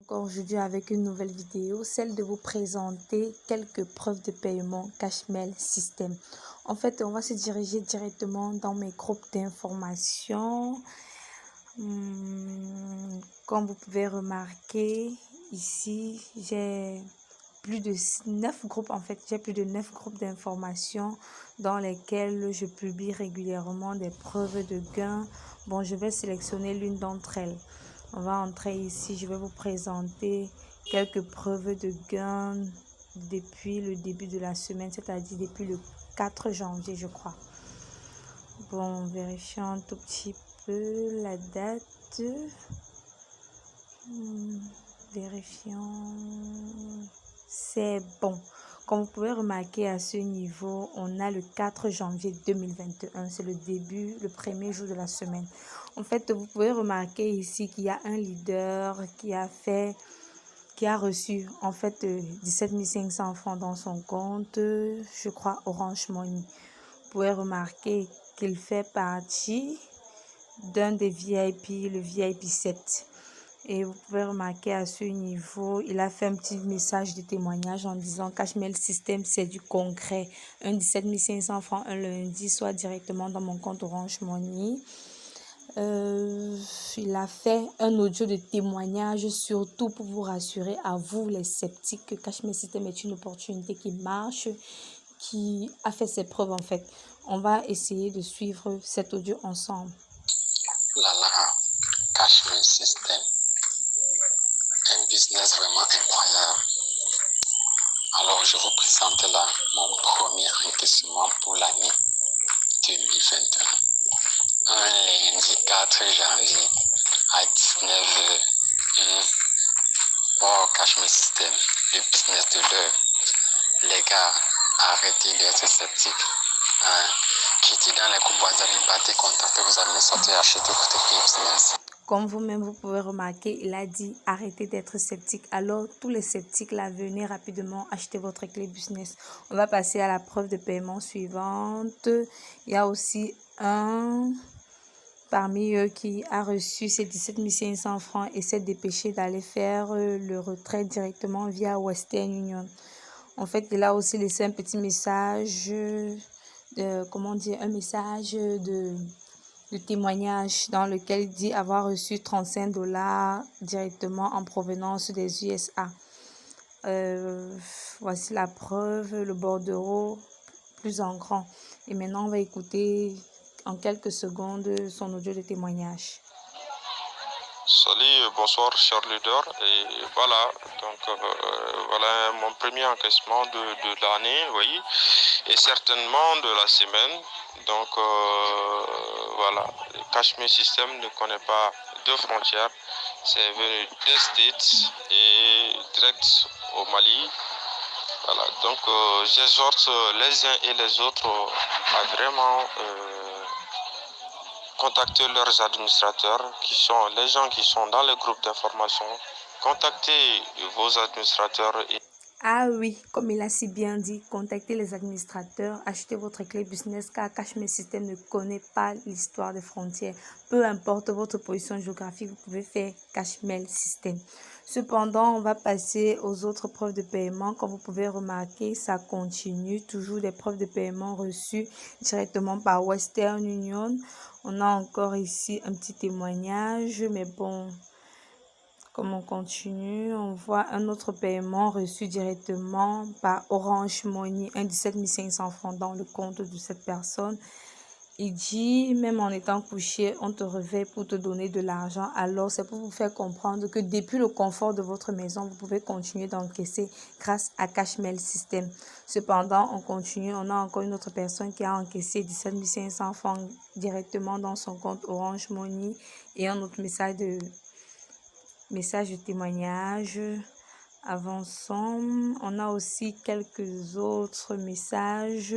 encore aujourd'hui avec une nouvelle vidéo, celle de vous présenter quelques preuves de paiement Cashmail System. En fait, on va se diriger directement dans mes groupes d'informations. Comme vous pouvez remarquer, ici, j'ai plus de 9 groupes, j'ai plus de 9 groupes d'informations dans lesquels je publie régulièrement des preuves de gains. Bon, je vais sélectionner l'une d'entre elles. On va entrer ici, je vais vous présenter quelques preuves de gains depuis le début de la semaine, c'est-à-dire depuis le 4 janvier, je crois. Bon, vérifions un tout petit peu la date. Vérifions. C'est bon. Comme vous pouvez remarquer à ce niveau, on a le 4 janvier 2021. C'est le début, le premier jour de la semaine. En fait, vous pouvez remarquer ici qu'il y a un leader qui a reçu en fait 17 500 francs dans son compte, je crois Orange Money. Vous pouvez remarquer qu'il fait partie d'un des VIP, le VIP 7. Et vous pouvez remarquer à ce niveau, il a fait un petit message de témoignage en disant Cashmail System, c'est du concret. Un 17 500 francs un lundi, soit directement dans mon compte Orange Money. Il a fait un audio de témoignage, surtout pour vous rassurer à vous les sceptiques que Cashmail System est une opportunité qui marche, qui a fait ses preuves en fait. On va essayer de suivre cet audio ensemble. Cashmail System, un business vraiment incroyable. Alors je vous présente là mon premier encaissement pour l'année 2021. Un lundi 4 janvier à 19h. Oh, Cashmail System, le business de l'heure. Les gars, arrêtez d'être sceptiques. Quittez dans les groupes WhatsApp, battez, contactez vos administrateurs et achetez votre clé business. Comme vous-même, vous pouvez remarquer, il a dit arrêtez d'être sceptique. Alors, tous les sceptiques, là, venez rapidement acheter votre clé business. On va passer à la preuve de paiement suivante. Il y a aussi un parmi eux qui a reçu ses 17 500 francs et s'est dépêché d'aller faire le retrait directement via Western Union. En fait, il a aussi laissé un petit message, un message de témoignage dans lequel il dit avoir reçu 35 $ directement en provenance des USA. Voici la preuve, le bordereau plus en grand. Et maintenant, on va écouter en quelques secondes son audio de témoignage. Salut, bonsoir cher leader, et voilà, donc voilà mon premier encaissement de l'année, oui, et certainement de la semaine. Donc voilà, Cashmail System ne connaît pas de frontières, c'est venu des States et direct au Mali. Voilà, donc j'exhorte les uns et les autres à vraiment contacter leurs administrateurs, qui sont les gens qui sont dans les groupes d'information. Contactez vos administrateurs. Ah oui, comme il a si bien dit, contactez les administrateurs, achetez votre clé business car Cashmail System ne connaît pas l'histoire des frontières. Peu importe votre position géographique, vous pouvez faire Cashmail System. Cependant, on va passer aux autres preuves de paiement. Comme vous pouvez remarquer, ça continue. Toujours des preuves de paiement reçues directement par Western Union. On a encore ici un petit témoignage, mais bon... Comme on continue, on voit un autre paiement reçu directement par Orange Money, un 17 500 francs dans le compte de cette personne. Il dit, même en étant couché, on te réveille pour te donner de l'argent. Alors, c'est pour vous faire comprendre que depuis le confort de votre maison, vous pouvez continuer d'encaisser grâce à Cashmail System. Cependant, on continue. On a encore une autre personne qui a encaissé 17 500 francs directement dans son compte Orange Money et un autre message de témoignage. Avançons. On a aussi quelques autres messages.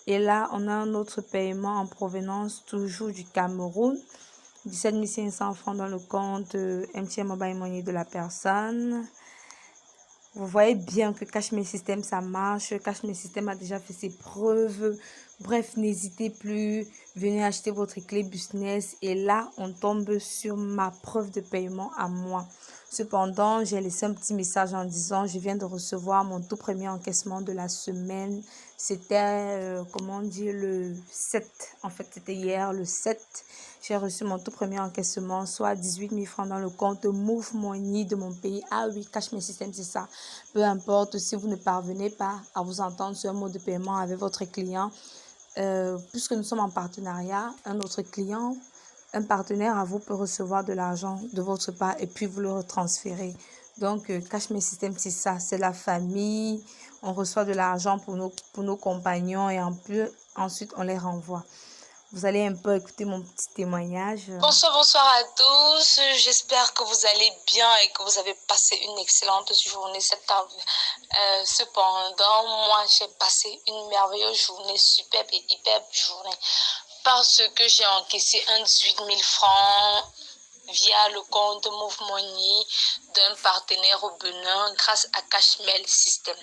Et là, on a un autre paiement en provenance toujours du Cameroun. 17 500 francs dans le compte MTN Mobile Money de la personne. Vous voyez bien que Cashmail System, ça marche. Cashmail System a déjà fait ses preuves. Bref, n'hésitez plus. Venez acheter votre clé business. Et là, on tombe sur ma preuve de paiement à moi. Cependant, j'ai laissé un petit message en disant, je viens de recevoir mon tout premier encaissement de la semaine. C'était, comment dire, le 7. En fait, c'était hier, le 7. J'ai reçu mon tout premier encaissement, soit 18 000 francs dans le compte Move Money de mon pays. Ah oui, Cash My System, c'est ça. Peu importe si vous ne parvenez pas à vous entendre sur un mode de paiement avec votre client. Puisque nous sommes en partenariat, un autre client, un partenaire à vous peut recevoir de l'argent de votre part et puis vous le retransférez. Donc, Cash My System, c'est ça, c'est la famille. On reçoit de l'argent pour nos compagnons et ensuite on les renvoie. Vous allez un peu écouter mon petit témoignage. Bonsoir à tous. J'espère que vous allez bien et que vous avez passé une excellente journée cependant, moi, j'ai passé une merveilleuse journée, superbe et hyper journée, parce que j'ai encaissé un 18 000 francs via le compte Move Money d'un partenaire au Bénin grâce à Cash My System.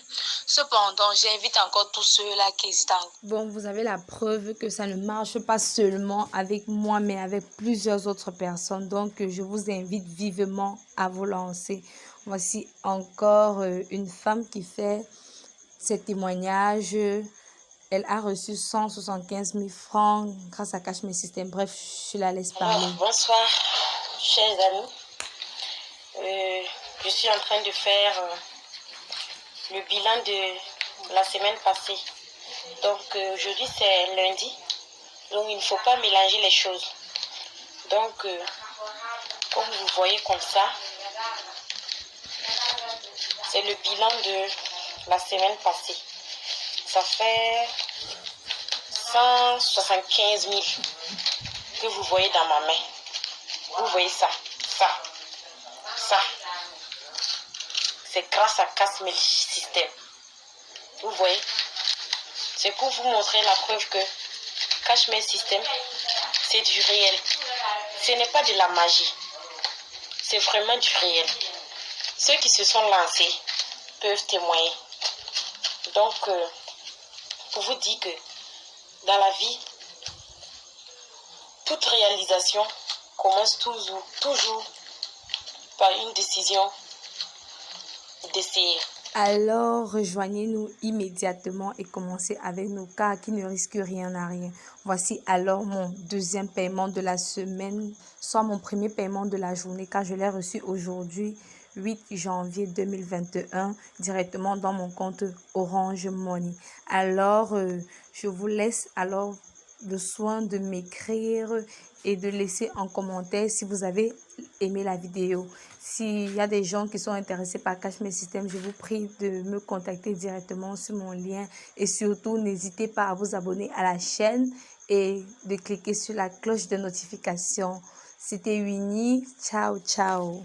Cependant, j'invite encore tous ceux-là qui hésitent. Bon, vous avez la preuve que ça ne marche pas seulement avec moi, mais avec plusieurs autres personnes. Donc, je vous invite vivement à vous lancer. Voici encore une femme qui fait ses témoignages. Elle a reçu 175 000 francs grâce à Cash My System. Bref, je la laisse parler. Bonsoir, chers amis. Je suis en train de faire le bilan de la semaine passée. Donc, aujourd'hui, c'est lundi. Donc, il ne faut pas mélanger les choses. Donc, comme vous voyez comme ça, c'est le bilan de la semaine passée. Ça fait 175 000 que vous voyez dans ma main. Vous voyez ça. C'est grâce à Cash My System. Vous voyez? C'est pour vous montrer la preuve que Cash My System, c'est du réel. Ce n'est pas de la magie. C'est vraiment du réel. Ceux qui se sont lancés peuvent témoigner. Donc, pour vous dire que dans la vie, toute réalisation commence toujours par une décision d'essayer. Alors, rejoignez-nous immédiatement et commencez avec nos cas qui ne risquent rien à rien. Voici alors mon deuxième paiement de la semaine, soit mon premier paiement de la journée, car je l'ai reçu aujourd'hui, 8 janvier 2021, directement dans mon compte Orange Money. Alors, je vous laisse alors le soin de m'écrire et de laisser en commentaire si vous avez aimé la vidéo. S'il y a des gens qui sont intéressés par Cash My System, je vous prie de me contacter directement sur mon lien. Et surtout, n'hésitez pas à vous abonner à la chaîne et de cliquer sur la cloche de notification. C'était Winnie. Ciao, ciao.